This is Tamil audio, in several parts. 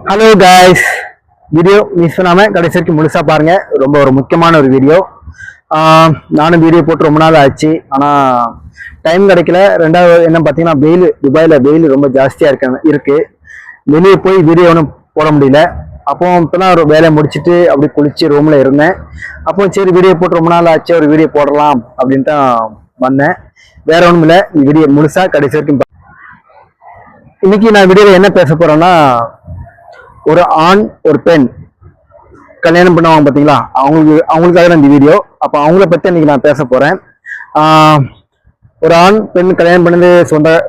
ஹலோ காய்ஸ், வீடியோ மிஸ் பண்ணாமல் கடைசி வரைக்கும் முழுசாக பாருங்கள். ரொம்ப ஒரு முக்கியமான ஒரு வீடியோ. நானும் வீடியோ போட்டு ரொம்ப நாள் ஆச்சு, ஆனால் டைம் கிடைக்கல. ரெண்டாவது என்ன பார்த்தீங்கன்னா, வெயில், துபாயில் வெயில் ரொம்ப ஜாஸ்தியாக இருக்கு. வெளியே போய் வீடியோ ஒன்றும் போட முடியல. அப்போ இப்போதான் ஒரு வேலையை முடிச்சுட்டு அப்படி குளிச்சு ரூமில் இருந்தேன். அப்போ சரி வீடியோ போட்டு ரொம்ப நாள் ஆச்சு, ஒரு வீடியோ போடலாம் அப்படின்ட்டு வந்தேன். வேற ஒன்றும் இல்லை, வீடியோ முழுசாக கடைசி வரைக்கும். இன்னைக்கு நான் வீடியோவில் என்ன பேச போறேன்னா, ஒரு ஆண் ஒரு பெண் கல்யாணம் பண்ணுவாங்க பார்த்தீங்களா, அவங்களுக்காக தான் இந்த வீடியோ. அப்போ அவங்கள பற்றி இன்னைக்கு நான் பேச போறேன். ஒரு ஆண் பெண் கல்யாணம் பண்ணது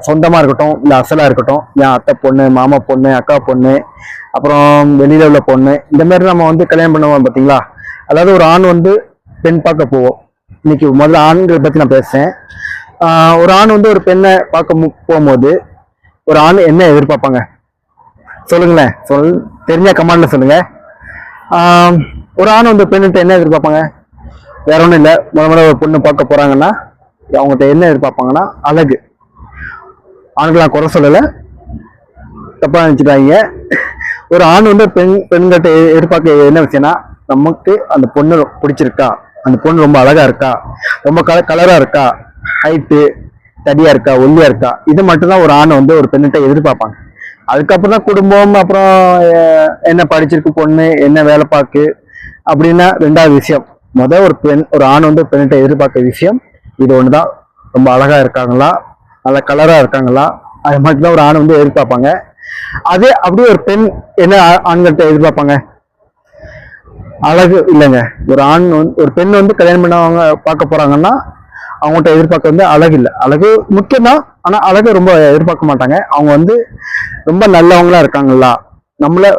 சொந்தமாக இருக்கட்டும், இல்லை அசலாக இருக்கட்டும், என் அத்தை பொண்ணு, மாமா பொண்ணு, அக்கா பொண்ணு, அப்புறம் வெளியில உள்ள பொண்ணு, இந்த மாதிரி நம்ம வந்து கல்யாணம் பண்ணுவோம் பார்த்தீங்களா. அதாவது ஒரு ஆண் வந்து பெண் பார்க்க போவோம். இன்னைக்கு முதல்ல ஆண்களை பற்றி நான் பேசுறேன். ஒரு ஆண் வந்து ஒரு பெண்ணை பார்க்க போகும்போது ஒரு ஆண் என்ன எதிர்பார்ப்பாங்க சொல்லுங்களேன். தெரிஞ்ச கமாண்ட்ல சொல்லுங்க. ஒரு ஆண் வந்து பெண்ணிட்ட என்ன எதிர்பார்ப்பாங்க? வேற ஒன்றும் இல்லை. முதல்ல ஒரு பொண்ணு பார்க்க போறாங்கன்னா அவங்ககிட்ட என்ன எதிர்பார்ப்பாங்கன்னா அழகு. ஆண்கள் நான் குறை சொல்லலை, தப்பா நினைச்சிட்டாங்க. ஒரு ஆண் வந்து பெண்கிட்ட எதிர்பார்க்க என்ன விஷயம்னா, நமக்கு அந்த பொண்ணு பிடிச்சிருக்கா, அந்த பொண்ணு ரொம்ப அழகா இருக்கா, ரொம்ப கலரா இருக்கா, ஹைட்டு தடியா இருக்கா, ஒல்லியா இருக்கா, இது மட்டும்தான் ஒரு ஆண் வந்து ஒரு பெண்ணிட்ட எதிர்பார்ப்பாங்க. அதுக்கப்புறம் தான் குடும்பம், அப்புறம் என்ன படிச்சிருக்கு பொண்ணு, என்ன வேலை பார்க்கு அப்படின்னா ரெண்டாவது விஷயம். ஒரு ஆண் வந்து பெண்ணிட்ட எதிர்பார்க்க விஷயம் இது ஒண்ணுதான். ரொம்ப அழகா இருக்காங்களா, நல்ல கலரா இருக்காங்களா, அது மட்டும்தான் ஒரு ஆண் வந்து எதிர்பார்ப்பாங்க. அதே அப்படியே ஒரு பெண் என்ன ஆண்கிட்ட எதிர்பார்ப்பாங்க? அழகு இல்லைங்க. ஒரு பெண் வந்து கல்யாணம் பண்ணவங்க பார்க்க போறாங்கன்னா அவங்கள்ட்ட எதிர்பார்க்க வந்து அழகு இல்லை. அழகு முக்கியம்தான், ஆனா அழகு ரொம்ப எதிர்பார்க்க மாட்டாங்க. அவங்க வந்து ரொம்ப நல்லவங்களா இருக்காங்களா, நம்மள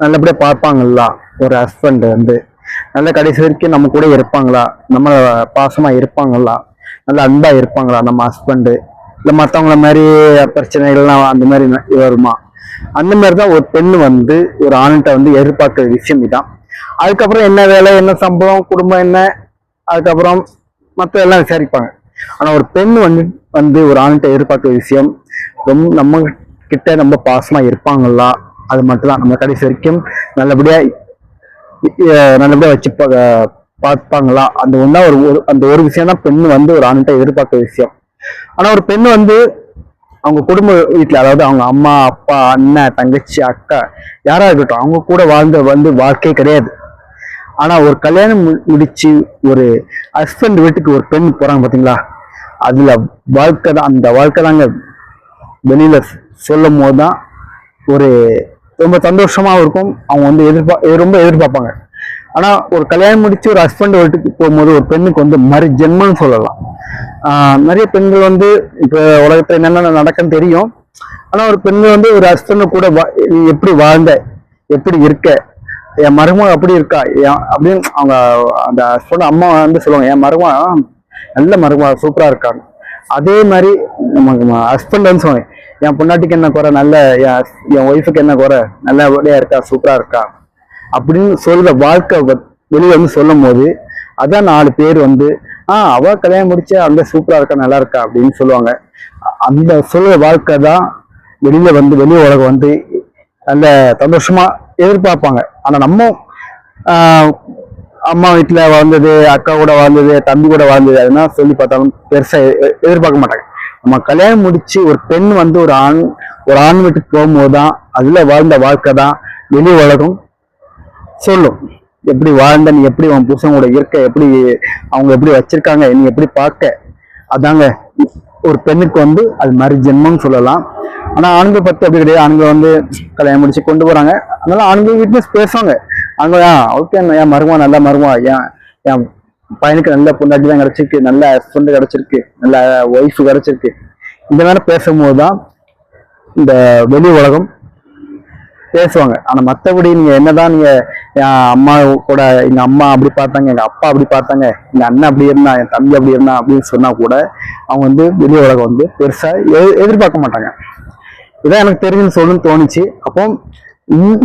நல்லபடியா பார்ப்பாங்களா, ஒரு ஹஸ்பண்ட் வந்து நல்ல கடைசி வரைக்கும் நம்ம கூட இருப்பாங்களா, நம்ம பாசமா இருப்பாங்களா, நல்ல அன்பா இருப்பாங்களா நம்ம ஹஸ்பண்டு, இல்லை மற்றவங்கள மாதிரி பிரச்சனைகள்லாம் அந்த மாதிரி வருமா, அந்த மாதிரிதான் ஒரு பெண் வந்து ஒரு ஆண்கிட்ட வந்து எதிர்பார்க்கிற விஷயம் இதான். அதுக்கப்புறம் என்ன வேலை, என்ன சம்பளம், குடும்பம் என்ன, அதுக்கப்புறம் மற்ற எல்லாம் விசாரிப்பாங்க. ஆனா ஒரு பெண் வந்து ஒரு ஆண்கிட்ட எதிர்பார்க்கிற விஷயம் நம்ம கிட்ட ரொம்ப பாசமா இருப்பாங்களா, அது மட்டும்தான். நம்ம கடைசி வரைக்கும் நல்லபடியா வச்சு பார்ப்பாங்களா, அந்த ஒன்றா அந்த ஒரு விஷயம் தான் பெண் வந்து ஒரு ஆண்கிட்ட எதிர்பார்க்கிற விஷயம். ஆனா ஒரு பெண் வந்து அவங்க குடும்ப வீட்டுல, அதாவது அவங்க அம்மா அப்பா அண்ணன் தங்கச்சி அக்கா யாரா இருக்கட்டும், அவங்க கூட வந்து வாழ்க்கை கிடையாது. ஆனா ஒரு கல்யாணம் முடிச்சு ஒரு ஹஸ்பண்ட் வீட்டுக்கு ஒரு பெண் போறாங்க பாத்தீங்களா, அதுல வாழ்க்கை தான். அந்த வாழ்க்கை தாங்க வெளியில சொல்லும் போதுதான் ஒரு ரொம்ப சந்தோஷமா இருக்கும். அவங்க வந்து ரொம்ப எதிர்பார்ப்பாங்க. ஆனா ஒரு கல்யாணம் முடிச்சு ஒரு ஹஸ்பண்ட் வீட்டுக்கு போகும்போது ஒரு பெண்ணுக்கு வந்து மறு ஜென்மன்னு சொல்லலாம். நிறைய பெண்கள் வந்து இப்ப உலகத்துல என்னென்ன நடக்குன்னு தெரியும். ஆனா ஒரு பெண்கள் வந்து ஒரு ஹஸ்பண்ட் கூட நீ எப்படி வாழ்ந்த, எப்படி இருக்க, என் மருமகன் அப்படி இருக்கா அப்படின்னு அவங்க அந்த ஹஸ்பண்ட் அம்மா வந்து சொல்லுவாங்க, என் மருமகன் நல்ல மருமகன் சூப்பரா இருக்காங்க. அதே மாதிரி நமக்கு ஹஸ்பண்ட் வந்து சொல்லுவாங்க, என் பொண்டாட்டிக்கு என்ன குறை, நல்ல என் ஒய்ஃபுக்கு என்ன குறை, நல்லபடியா இருக்கா, சூப்பரா இருக்கா அப்படின்னு சொல்ற வாழ்க்கை வெளியே வந்து சொல்லும் போது அதான் 4 பேர் வந்து அவ கல்யாணம் முடிச்ச அந்த சூப்பரா இருக்கா, நல்லா இருக்கா அப்படின்னு சொல்லுவாங்க. அந்த சொல்ற வாழ்க்கை தான் வெளியில வந்து வெளி உலகம் வந்து நல்ல சந்தோஷமா எதிர்பார்ப்பாங்க. ஆனா நம்ம அம்மா வீட்டுல வாழ்ந்தது, அக்கா கூட வாழ்ந்தது, தம்பி கூட வாழ்ந்தது, அதெல்லாம் சொல்லி பார்த்தாலும் பெருசா எதிர்பார்க்க மாட்டாங்க. நம்ம கல்யாணம் முடிச்சு ஒரு பெண் வந்து ஒரு ஆண் வீட்டுக்கு போகும்போதுதான் அதுல வாழ்ந்த வாழ்க்கை தான் வெளி உலகம் சொல்லும். எப்படி வாழ்ந்த, நீ எப்படி உன் புருஷன் கூட இருக்க, எப்படி அவங்க எப்படி வச்சிருக்காங்க, நீ எப்படி பார்க்க, அதாங்க ஒரு பெண்ணுக்கு வந்து அது மாதிரி ஜென்மம்னு சொல்லலாம். ஆனா ஆண்கள் பத்தி அப்படி கிடையாது. ஆண்கள் வந்து கல்யாணம் முடிச்சு கொண்டு போறாங்க, அதனால ஆண்கள் வீட்டுல பேசுவாங்க. அவங்க ஓகே, என் மருமகன் நல்ல மருமகன், என் பையனுக்கு நல்ல பொண்டாட்டி தான் கிடைச்சிருக்கு, நல்ல ஹஸ்பண்ட் கிடைச்சிருக்கு, நல்ல ஒய்ஃப் கிடைச்சிருக்கு, இந்த மாதிரி பேசும்போதுதான் இந்த வெளி உலகம் பேசுவாங்க. ஆனா மற்றபடி நீங்க என்னதான் நீங்க என் அம்மா கூட, எங்க அம்மா அப்படி பார்த்தாங்க, எங்க அப்பா அப்படி பார்த்தாங்க, எங்க அண்ணன் அப்படி இருந்தா, என் தம்பி அப்படி இருந்தா அப்படின்னு சொன்னா கூட அவங்க வந்து வெளி உலகம் வந்து பெருசா எதிர்பார்க்க மாட்டாங்க. இதான் எனக்கு தெரிஞ்சுன்னு சொல்லணும்னு தோணுச்சு. அப்போ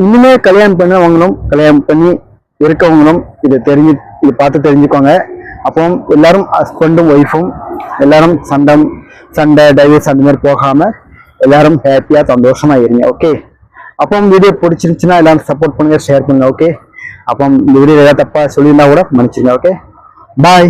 இன்னுமே கல்யாணம் பண்ணவங்களும் கல்யாணம் பண்ணி இருக்கவங்களும் இதை பார்த்து தெரிஞ்சுக்கோங்க. அப்போ எல்லாரும் ஹஸ்பண்டும் ஒய்ஃபும் எல்லாரும் சண்டை டைவர்ஸ் அந்த மாதிரி போகாம எல்லாரும் ஹாப்பியா சந்தோஷமா இருங்க. ஓகே, அப்போ வீடியோ பிடிச்சிருந்துச்சுன்னா எல்லாரும் சப்போர்ட் பண்ணுங்க, ஷேர் பண்ணுங்க. ஓகே, அப்போ இந்த வீடியோ ஏதாவது தப்பா சொல்லியிருந்தா கூட மன்னிச்சிருங்க. ஓகே, பாய்.